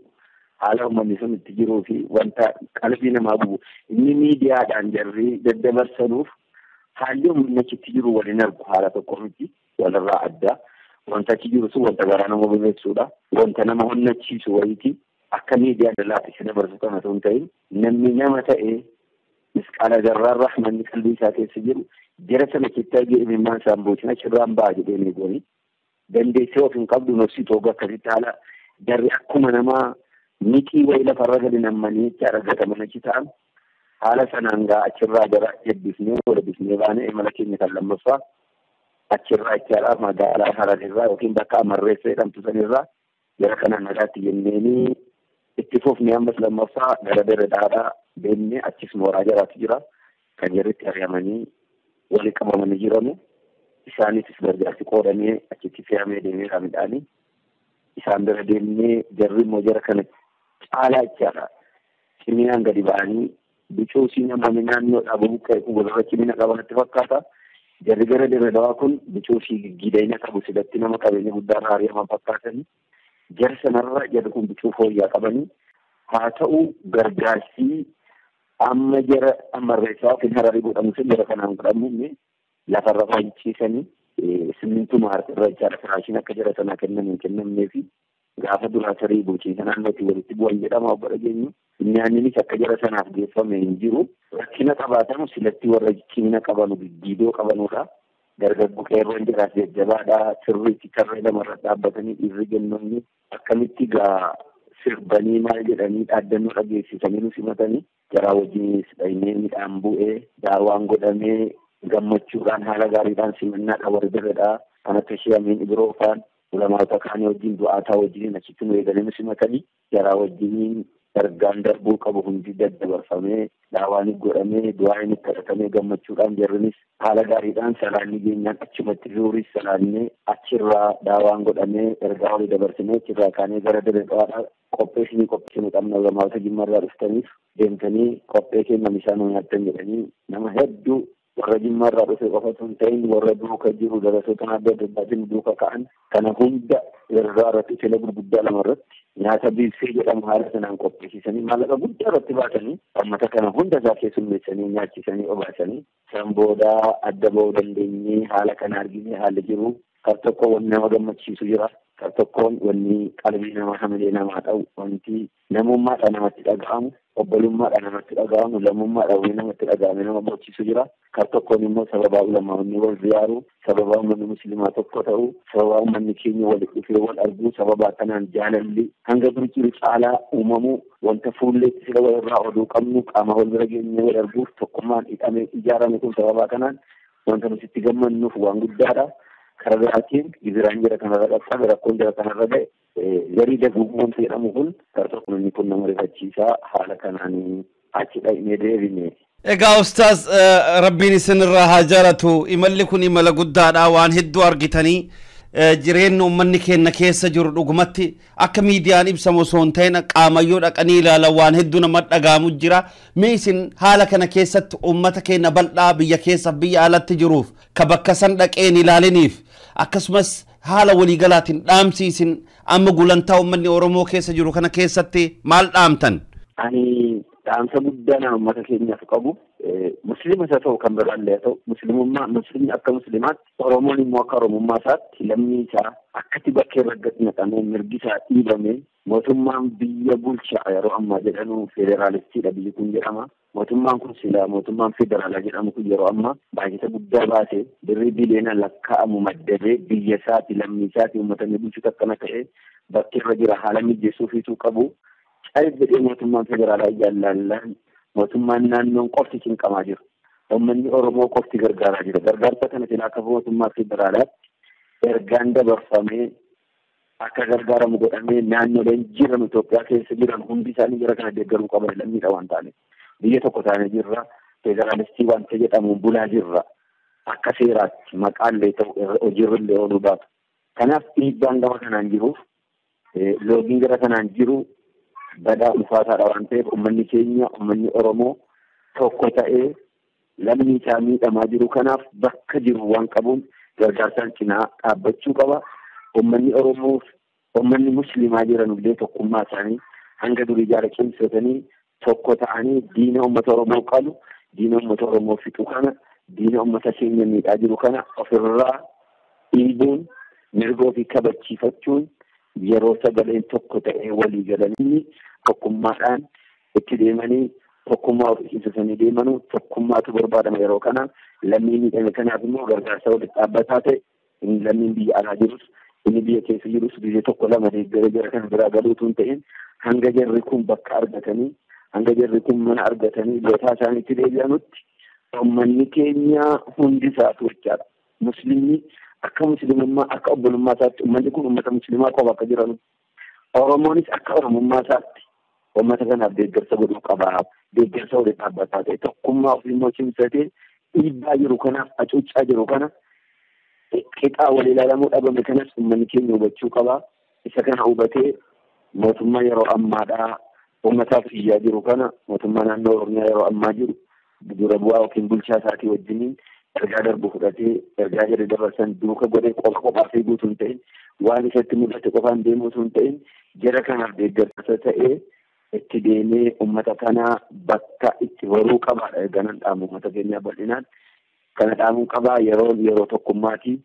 haala uummanni sun itti jiruu fi wanta qalbii namaa gubu inni miidiyaadhaan jarri daddabarsanuuf haalli uummanni achitti jiru waliin argu haala tokko miti walirraa adda wanta achi jiru sun wanta garaa nama bobeessuudha wanta nama honnachiisu wayiiti. Akka miidiyaa dalaatti isin dabarsu kana osoo hin ta'in namni nama ta'ee misqaala garraarraa manni qalbii isaa keessa jiru jara sana keessaa imimmaan isaan boosin achirraan ba'a jedhee eeganii dandeessee of hin qabdu nofsitu hogga akkasitti haala jarri akkuma namaa miqii wayii lafarra gadi nammanii itti argataman achi ta'an haala sanaan achirraa gara eebbisnee walibbisnee baanee imala keenya kan lammaffaa achirraa ichaadhaa magaalaa Hararirraa yookiin bakka Amarreessa jedhamtu sanirraa jara kanaan nagaatti jenneenii itti fufnee ammas lammaffaa gara Dirreedhaadhaa deemnee achis mooraa jaraatu jira kan jarritti ari'amanii walii qabamanii jiranu isaaniitis gargaarsi qoodamee achitti fe'amee deemeera midhaanii isaan bira deemnee jarri immoo jara kana caalaa jechaadha ciminaan gadi ba'anii bicoosii namoonni naannoodhaa bubuqqee gurra cimina qabanatti fakkaata jarri gara Dirreedhaa kun bicoosii gidayina qabu sidatti nama qabeenya guddaarraa ari'aman fakkaatanii jara sanarra jarri kun bicuu fooyyaa qabanii haa ta'u gargaarsi amma jara Amarreessaa yookiin Hararii godhamu sun jara kanaan godhamu lafarra faayiciisanii simmintuma harkarra jechaadha firaashiin akka jara sanaa kennamee kennamnee fi gaafa duraa tarii bulchiinsa naannootti walitti bu'an jedhama obbo dhageenyu nyaanninis akka jara sanaaf geeffame hin jiru rakkina qabaatamu silatti warra cimina qabanu giddiidoo qabanudha. Dargaggu qeerroon jiraas jajjabaadhaa sirriitti tarree lamarra dhaabbatanii dhiirri jennoonni akkamitti sirbanii maal jedhanii dhaaddannoo dhageessisanii nu simatanii jaraa wajjinis dhaynee midhaan bu'ee daawaan godhamee gammachuudhaan haala gaariidhaan simannaadha warri Dirreedhaa kan akka Shiyamiin Ibiroofaan ulamaata kaanii wajjin du'aataa wajjiniin achitti nu eeganii nu simatanii jaraa wajjiniin dargaan darbuu qabu hundi daddabarfamee daawaan godhamee du'aan kadhatamee gammachuudhaan jarrinis haala gaariidhaan salaanni geenyaan achumatti zuuris salaannee achirraa daawaan godhamee ergaa walii dabarsinee achirraa kaanee gara Dirreedhaadhaa qopheessinii qabna ulamaata jimmarraa dhuftaniif deemtanii qophee keenya isaan nyaattan jedhanii nama hedduu warra jimmaarraa dhufe qofa osoo hin ta'in warra duuka jiru darasoota adda addaatiin duuka ka'an kana hunda irraa irratti fila gurguddaa lama irratti nyaata biifsee jedhamu haala sanaan qopheessisanii maallaqa guddaa irratti baatanii uummata kana hunda isaa keessummeessanii nyaachisanii obaasanii san booda adda ba'uu dandeenyee haala kana arginee haalli jiru kar tokko wanni nama gammachiisu jira kar tokkoon wanni qalbii namaa hamilee namaa ta'u wanti namummaadha namatti dhaga'amu obbolummaadha namatti dhaga'amu lammummaadha wanni namatti dhaga'ame nama bochiisu jira kar tokkoon immoo sababaa ulammaa'onni wal ziyaaru sababaa uummanni musliimaa tokko ta'u sababaa uummanni keenya walitti dhufee wal arguu sababaa kanaan jaalalli hanga jiru caalaa uumamuu wanta fuulleetti sila walirraa oduu qabnu qaama wal bira geenye wal arguuf tokkummaan hidhamee ijaarame kun sababaa kanaan wanta nuti itti gammannuuf waan guddaadha. Karaa biraatiin gibiraan jira kanarra qabsaan rakkoon jira kanarra ga'e garii daguugmuun jedhamu kun karaa tokko inni kun nama rifachiisaa haala kanaan achi dhaqnee deebine. Egaa Ustaaz Rabbiin isinirraa haa jaalatu imalli kun imala guddaadha waan hedduu argitanii jireenya uummanni keenya keessa jiru dhugumatti akka miidiyaan ibsamu osoo hin ta'in qaamayyoo dhaqanii ilaalan waan hedduu nama dhagaamu jira. Mee isin haala kana keessatti uummata keenya bal'aa biyya keessaaf biyya alatti jiruuf ka bakka san dhaqeen ilaaliniif akkasumas haala waliigalaatiin dhaamsiisin amma gulantaa uummanni Oromoo keessa jiru kana keessatti maal dhaamtan? Ani dhaamsa guddaa nama uummata keenyaaf qabu musliima isa ta'u kan biraallee ta'u musliimni akka musliimaatti Oromoon immoo akka Oromummaa isaatti lammii isaa akkatti bakkee irra gadi naqamee mirgi isaa dhiibame mootummaan biyya bulchaa yeroo ammaa jedhanu federaalistiidha biyyi kun jedhama. Mootummaan kun silaa mootummaan federaalaa jedhamu kun yeroo ammaa baay'isa guddaa baase birrii biliyoona lakkaa'amu maddabee biyya isaati lammii isaati uummatanii bulchuutu akkana ta'e bakkee irra jira haala mijeessuufiituu qabu. Jedhee mootummaan federaalaa jaallallaan mootummaan naannoon qofti cinqamaa jiru. Uummanni Oromoo qofti gargaaraa jira. Gargaarsa kana silaa akka mootummaa federaalaatti ergaan dabarfamee akka gargaaramu godhamee naannoleen jiran Itoophiyaa keessa jiran hundi isaanii jara kana deeggaruu qaban lammiidha waan ta'aniif. Biyya tokko taanee jirra. Federaalistii wanta jedhamuun bulaa jirra. Akka seeraatti maqaallee ta'u hojiirrillee ooluu baatu. Kanaaf dhiibbaan gama kanaan jiruuf loogiin gara kanaan jiru badaa ulfaataadha waan ta'eef uummanni keenya uummanni Oromoo tokko ta'ee lammii isaa miidhamaa jiru kanaaf bakka jiru waan qabuun gargaarsaan cinaa dhaabbachuu qaba. Uummanni Oromoo uummanni musliimaa jiranullee tokkummaa isaanii hanga durii jaara cimsatanii tokko ta'anii diina uummata Oromoo qalu diina uummata Oromoo fixu kana diina uummata keenya miidhaa jiru kana ofirraa dhiibuun mirga ofii kabachiifachuun yeroo sagaleen tokko ta'ee walii galanii tokkummaadhaan itti deemanii tokkummaa ofii cimsatanii deemanuu tokkummaatu barbaadama yeroo kana lammii miidhame kanaaf immoo gargaarsa walitti dhaabbataa ta'e inni lammiin biyya alaa jirus inni biyya keessa jirus biyya tokko lama deeggara jara kan biraa galuutu hin ta'in hanga jarri kun bakka argatanii hanga jarri kun mana argatanii bootaa isaaniitti deebi'anutti uummanni keenya hundi isaatu jechaadha. Musliimni akka musliimummaa akka obbolummaa isaatti uummanni kun uummata musliimaa qofa akka jiranu Oromoonis akka Oromummaa isaatti uummata kanaaf deeggarsa godhuu qaba. Deeggarsa walitti dhaabbataa ta'e tokkummaa ofii immoo cimsatee dhiibbaa jiru kanaaf hacuuccaa jiru kana qixaa wal ilaalamuu dhabame kanas uummanni keenya hubachuu qaba. Isa kana hubatee mootummaa yeroo ammaadhaa uummataaf iyyaa jiru kana mootummaa naannoo Oromiyaa yeroo ammaa jiru dura bu'aa yookiin bulchaa isaatii wajjiniin ergaa darbu fudhatee ergaa jedhe dabarsan duuka godhee qophaa fiiguutu hin ta'in waan isatti mul'ate qofaan deemuutu hin ta'in jara kanaaf deeggarsa ta'ee itti deemee uummata kana bakka itti horuu qabaadha. Ganan dhaamu uummata keenyaa bal'inaan kana dhaamuun qabaa yeroo tokkummaatii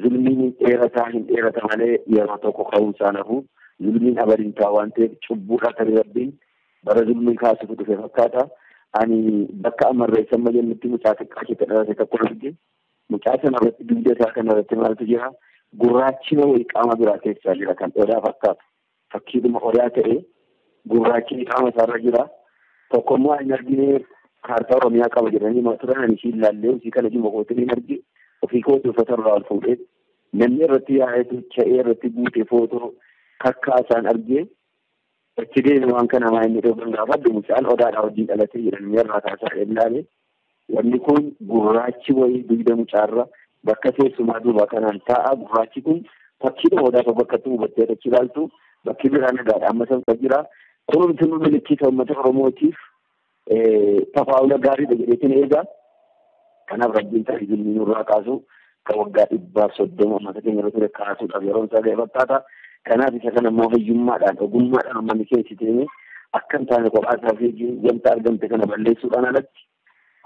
zulmiin dheerataa hin dheerata malee yeroo tokko ka'uun isaa nafu zulmiin abadiin ta'a waan ta'eef cubbuudha tarii rabbiin bara zulmiin kaasuuf dhufe fakkaata. Ani bakka amarreessan majallitti mucaa xiqqaa keessa dhalate tokko arge mucaa sana irratti dugda isaa kana irratti maaltu jira gurraachina wayii qaama biraa keessaa jira kan odaa fakkaatu fakkiidhuma odaa ta'e gurraachini qaama isaarra jira tokkommoo hin argine kaartaa Oromiyaa qaba jedhanii turan ani ishii ilaallee ishii kana jimma kootiin hin arge ofii kootii uffata irraa ol fuudhee namni irratti yaa'eetu cha'ee irratti guute footoo kakkaasaan argee itti deeme waan kana maa inni dhooban gaafadhu mucaan odaadhaa wajjin dhalatee jedhanii irraa kaasaa ilaale wanni kun gurraachi wayii dugda mucaarra bakka teessumaa duuba kanaan taa'a gurraachi kun fakkiidhuma odaa tokko bakkatti hubattee achi ilaaltu bakki biraan nagaadha amma sanfa jira kunuunsi milikiisa uummata Oromootiif tafaawula gaariidha jedheetiin eegaa kanaaf rabbiin tarii zulmii nurraa kaasu ka waggaa 130 uummata keenya irra ture kaasuudhaaf yeroon isaa ga'e fakkaata. Kanaaf isa kana immoo fayyummaadhaan ogummaadhaan uummanni keessa deemee akka hin taane kophaa isaa fi wanta argamte kana balleessuudhaan alatti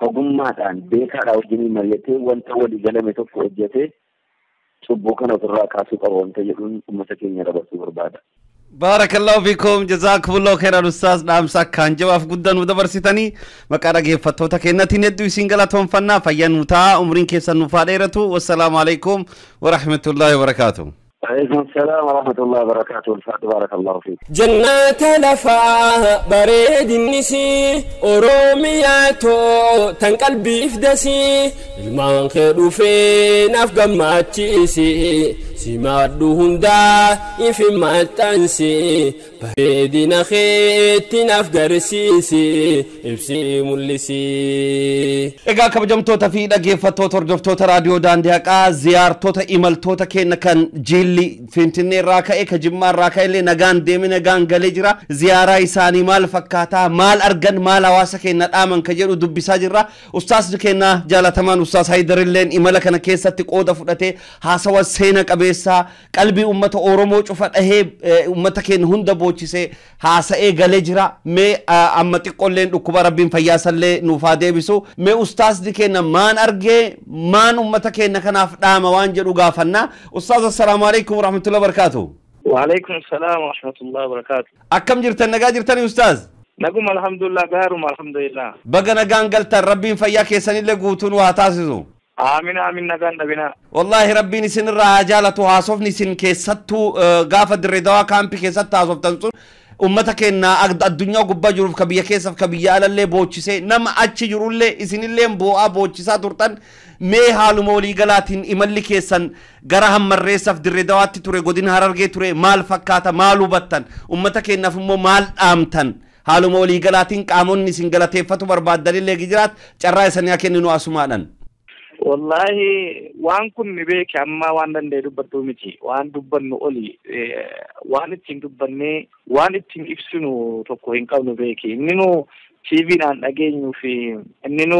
ogummaadhaan beekaadhaa wajjin mari'atee wanta walii galame tokko hojjetee cubbuu kana ofirraa kaasuu qaba wanta jedhuun uummata keenya dabarsuu barbaada. Barakallahu fiikum jazakumullahu khairan ustaz dhaamsa kan jawaaf guddan dabarsitanii maqaa dhaggeeffattoota keenyatiin hedduu isin galatoomfannaa fayyanuu ta'a umriin keessan nuuf haa dheeratu. Wassalaamu alaikum wa rahmatullahi wa barakatuh. عليكم السلام ورحمة الله وبركاته والفاتح بارك الله فيك. جنات لفا بريد النسي أورومياتو تنقلبي فدسي المان خيرو فين أفقم ما تيسي سيمادو هندا يفي ما تنسي بريد نخيت نفقر سيسي إبسي ملسي إيقا كبجمتوتا في dhaggeeffattoota hordoftoota raadiyoo daandii haqaa ziyaartota imaltoota keenya kan jilli finfinnee irraa ka'e ka jimmaa irraa ka'e illee nagaan deeme nagaan galee jira. Ziyaaraa isaanii maal fakkaataa maal argan maal hawaasa keenya dhaaman ka jedhu dubbisaa jirra. Ustaasni keenya jaalatamaan ustaas Haydar illeen imala kana keessatti qooda fudhatee haasawa seena qabeessaa qalbii ummata Oromoo cufa dhahee ummata keenya hunda boochisee haasa'ee galee jira. Mee amma xiqqoolleen dhukkuba rabbiin fayyaasallee nuuf haa deebisu. Mee ustaasni keenya maan argee maan ummata keenya kanaaf dhaama waan jedhu gaafannaa. Ustaas assalamu alaikum wa rahmatullahi wa barakatuh. Wa alaikum assalam wa rahmatullahi wa barakatuh. Akkam jirtan nagaa jirtani ustaas? Nagum alhamdulillah gaaruma alhamdulillah. Baga nagaan galtan rabbiin fayyaa keessanillee guutuun waa taasisu. Aamin aamin nagaan dhabina. Wallahi rabbiin isinirraa haa jaalatu haasofni isin keessattuu gaafa dirree dawaa kaampii keessatti haasoftan sun ummata keenya addunyaa gubbaa jiruuf ka biyya keessaaf ka biyya alallee boochisee nama achi jirullee isinillee boo'aa boochisaa turtan. Mee haaluma walii galaatiin imalli keessan gara hammarreessaaf dirree dawaatti ture godina Harargee ture maal fakkaata maal hubattan ummata keenyaaf immoo maal dhaamtan haaluma walii galaatiin qaamonni isin galateeffatu barbaaddanillee jiraat carraa isanii haa kenninu asumaadhaan. Wallahi waan kun ni beeke amma waan danda'e dubbadhu miti waan dubbannu oli waan ittiin dubbannee waan ittiin ibsinu tokko hin qabnu beeke inni nu TV'dhaan dhageenyuu fi inni nu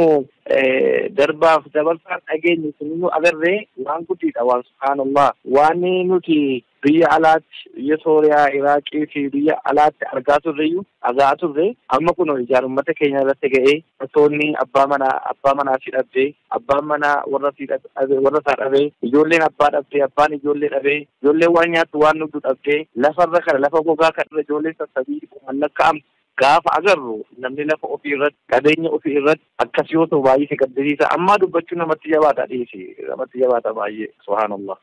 darbaaf dabarsaan dhageenyu inni nu agarree waan guddiidha waan subhaanallah waan nuti biyya alaatti biyya Sooriyaa Iraaqii fi biyya alaatti argaa turreeyyuu agaa turre amma kun ijaan uummata keenya irratti ga'ee wantoonni abbaa manaa si dhabdee abbaan manaa warra isaa dhabee ijoolleen abbaa dhabdee abbaan ijoollee dhabee ijoolleen waan nyaattu waan dhugdu dhabdee lafarra kana lafa gogaa kana ijoolleen sassabii mallakkaa'amtu gaafa agarru namni lafa ofii irratti qabeenya ofii irratti akkas yoo ta'u baay'ee si gaddisiisa amma dubbachuun namatti jabaata dhiisi namatti jabaata baay'ee subhaanallah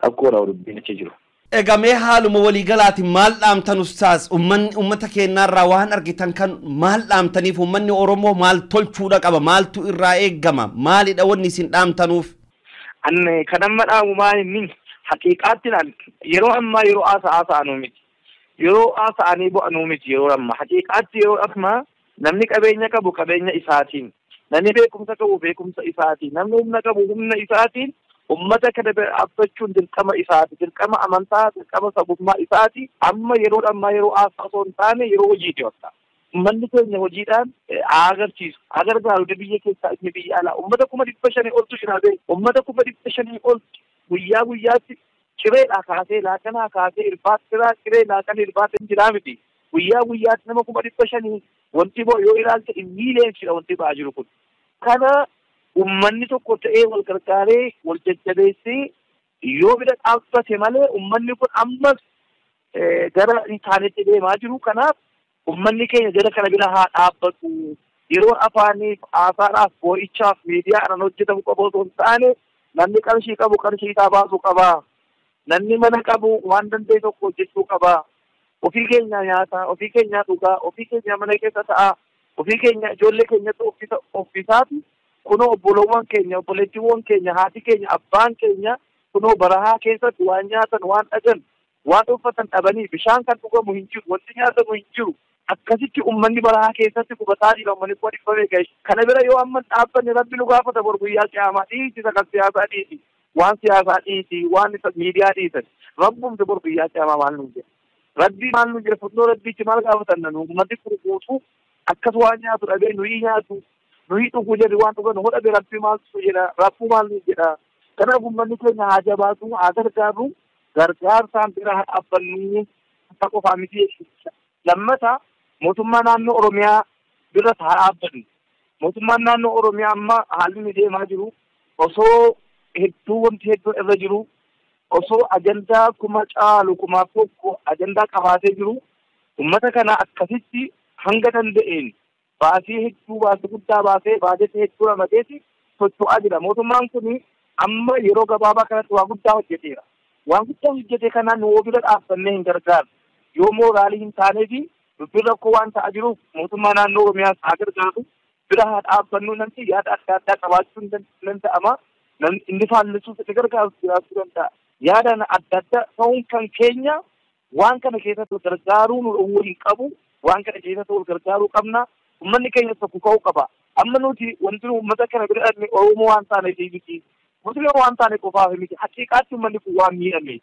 akkoodha dubbiin achi jiru. Egaa mee haaluma walii galaatiin maal dhaamtan ustaas ummata keenyaarraa waan argitan kan maal dhaamtaniif ummanni Oromoo maal tolchuudha qaba maaltu irraa eeggama maalidha wanni isin dhaamtanuuf? Anne kanamma dhaamu maalinni haqiiqaattiin yeroo ammaa yeroo haasa'anuu miti. Yeroo haasa'anii bu'anuu miti yeroo amma haqiiqaatti yeroo amma namni qabeenya qabu qabeenya isaatiin namni beekumsa qabu beekumsa isaatiin namni humna qabu humna isaatiin ummata kana dhaabbachuun dirqama isaati dirqama amantaa dirqama sabummaa isaati amma yeroo ammaa yeroo haasa'uu hin taane yeroo hojiiti waqtaa ummanni keenya hojiidhaan agargaaru biyya keessaa inni biyya alaa ummata 500 oltu jiraate ummata 500 oltu guyyaa guyyaatti cireedhaa kaasee laakanaa kaasee irbaattiraa ciree laakana irbaatan jiraa miti guyyaa guyyaatti nama 500 wanti boo yoo ilaalte miiliyoonidha wanti ba'aa jiru kun kana ummanni tokko ta'ee wal gargaaree wal jajjabeessee yoo bira dhaabbate malee ummanni kun ammas gara intaanetti deemaa jiru kanaaf ummanni keenya gara kana bira haa dhaabbatu yeroo afaaniif haasaadhaaf boo'ichaaf miidiyaadhaan hojjetamu qabu osoo hin taane namni qarshii qabu qarshii isaa baasuu qaba namni mana qabu waan danda'e tokko hojjechuu qaba ofii keenya nyaata ofii keenya dhugaa ofii keenya mana keessa ta'a ofii keenya ijoollee keenyatti offisaati kunoo obboloowwan keenya obboleettiiwwan keenya haati keenya abbaan keenya kunoo barahaa keessatti waan nyaatan waan dhagan waan uffatan dhabanii bishaan kan dhugamu hin jiru wanti nyaatamu hin jiru akkasitti ummanni barahaa keessatti qubataa jira ummanni kun dhibamee gahe kana bira yoo amma dhaabbanni rabbi nu gaafata bor guyyaa qiyaamaa dhiisi sagal siyaasaa dhiisi waan siyaasaa dhiisi waan miidiyaa dhiisan rabbumti bor guyyaa qiyaamaa maal nu jira rabbii maal nu jira fuddoo rabbiitti maal gaafatan nanu ummati kun guutuu akkas waan nyaatu dhabee nuyi nyaatu nuyi dhuguu jedhu waan dhugan hodha rabbi maaltu jedha rabbuu maal jedha kanaaf uummanni keenya haa jabaatu haa gargaaru gargaarsaan bira haa dhaabbannu akka qofaa miti lammata mootummaa naannoo Oromiyaa bira haa dhaabbannu mootummaan naannoo Oromiyaa amma haalli deemaa jiru osoo hedduu wanti hedduu irra jiru osoo ajandaa kuma caalu kumaaf tokko ajandaa qabaatee jiru ummata kana akkasitti hanga danda'een baasii hedduu baasii guddaa baasee baajetii hedduu ramadeeti socho'aa jira mootummaan kun amma yeroo gabaabaa kanatti waa guddaa hojjeteera waan guddaa hojjete kanaan nu bira dhaabbannee hin gargaarru yoo mooraalii hin taaneefi dubbiin rakkoo waan ta'aa jiruuf mootummaa naannoo Oromiyaa haa gargaaru bira haa dhaabbannu namni yaada adda addaa qabaachuun danda'ama namni inni faallisuuf itti gargaaru jiraachuu danda'a yaadaan adda addaa ta'uun kan keenya waan kana keessatti gargaaruu nu dhowwuu hin qabu waan kana keessatti wal gargaaruu qabna ummanni keenya tokko ka'uu qaba amma nuti wanti uummata kana bira dhabne Oromoo waan taaneef miti Musliima waan taane qofaaf miti haqiiqaatti ummanni kun waan miidhame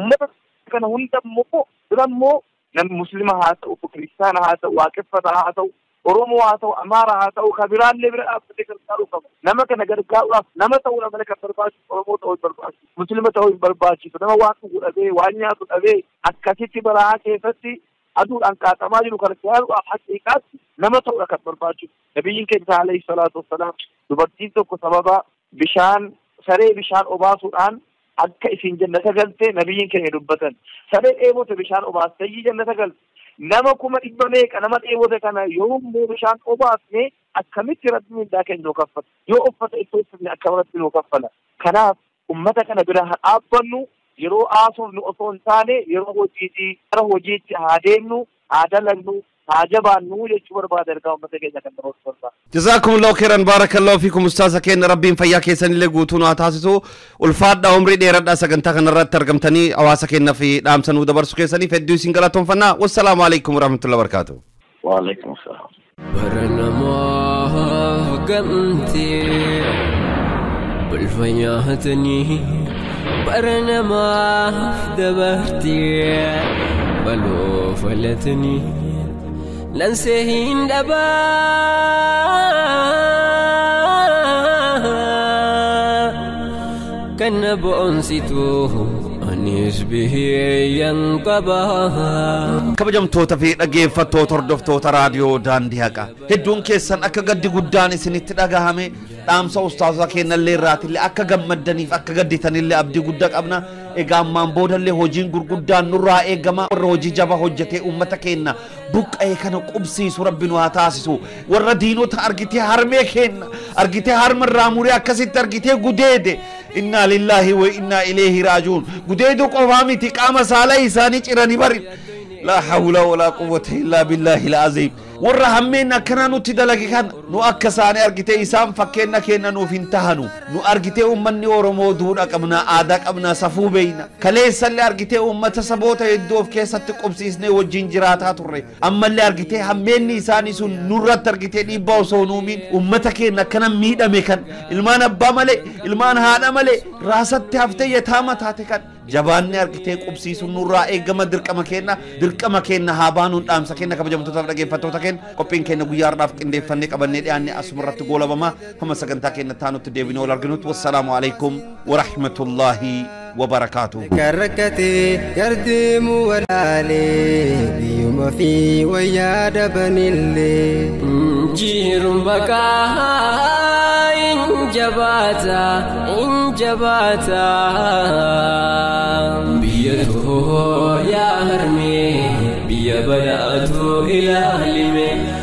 ummata kana hunda immoo bira immoo namni Musliima haa ta'u Kiristaana haa ta'u Waaqeffata haa ta'u Oromoo haa ta'u Amaara haa ta'u kabiraallee bira dhaabbatee gargaaruu qaba nama kana gargaaruudhaaf nama ta'uudha malee kan barbaachisu Oromoo ta'uu hin barbaachisu Musliima ta'uu hin barbaachisu nama waan dhuguu dhabee waan nyaatu dhabee akkasitti balaa keessatti aduudhaan qaxamaa jiru kan gargaaruudhaaf haqiiqaatti nama ta'uudha kan barbaachisu nabiyyiin keenya alayhi salaatu wassalaam dubartiin tokko sababa bishaan saree bishaan obaasuudhaan akka isin jannata galte nabiyyiin keenya dubbatan saree dheebote bishaan obaastee jannata galte nama kuma dhibba meeqa nama dheebote kana yommuu bishaan obaasne akkamitti rabbi mindaa keenya nuu kaffala yoo uffata itti uffifne akkamittiin nuu kaffala kanaaf ummata kana bira haa dhaabbannu yeroo aasuun nu osoo hin taane yeroo hojiitii gara hojiitti haa deemnu haa dalagnu haa jabaannu jechuu barbaada ergaa ummata keenya kan dabarsu barbaada. Jazakumullahu khairan barakallahu fiikum ustaaza keenya rabbiin fayyaa keessanillee guutuu nu taasisu ulfaadhaa umrii dheeradhaa sagantaa kanarratti argamtanii hawaasa keenya fi dhaamsa nu dabarsu keessaniif hedduu isin galatoomfannaa wassalaamu alaikum warahmatullahi wabarakatuh. Wa alaikum assalam. برنما قمتي بالفياتني برنما دبرتي بلو فلتني لنسهين دبا كنب أنسيتوه أنيش به ينقبا kabajamtoota fi dhaggeeffattoota hordoftoota raadiyoo daandii haqaa hedduun keessan akka gaddi guddaan isinitti dhagahame dhaamsa ustaazaa kennallee irraatillee akka gammaddaniif akka gadditanillee abdii guddaa qabna egaa ammaan boodallee hojiin gurguddaan nurraa eegama warra hojii jaba hojjetee ummata keenya buqqa'ee kana qubsiisu rabbi nu haa taasisu warra diinota argitee harmee keenya argitee harmarraa muree akkasitti argitee gudeede inna lillahi wa inna ilayhi raaji'uun gudeedu qofaa miti qaama saalaa isaanii ciranii bari لا حول ولا قوة إلا بالله العظيم ورا همين كنا نتدلق كان نو أكساني أرجتي إسام فكنا كنا نو فينتهنو نو أرجتي أمني ورمو دون أكمنا عادك أبنا صفو بينا كليس اللي أرجتي أمة سبوتا يدوف كيسة تقبسيسني والجنجرات هاتوري أما اللي أرجتي همين نيساني سن نورة أرجتي نيباو سونومين أمتا كنا كنا ميدا ميكان المان أبا ملي المان هانا ملي راست تفتي يتامة تاتكان جباني أرجتي قبسيس نورة إيجما دركما كنا هابانون أمسا كنا كبجمتو تفرقين فتوتا كن قبين كنا غيار رافق إندي فنك أبني يعني أسمرت تقول بما هم سكنتا كنا تانو تديبينو لارجنوت والسلام عليكم ورحمة الله وبركاته كركتي يردم ولالي بيوم في وياد بني اللي جير بكا إن جباتا بيته يا هرمي بيا بدأت إلى علمي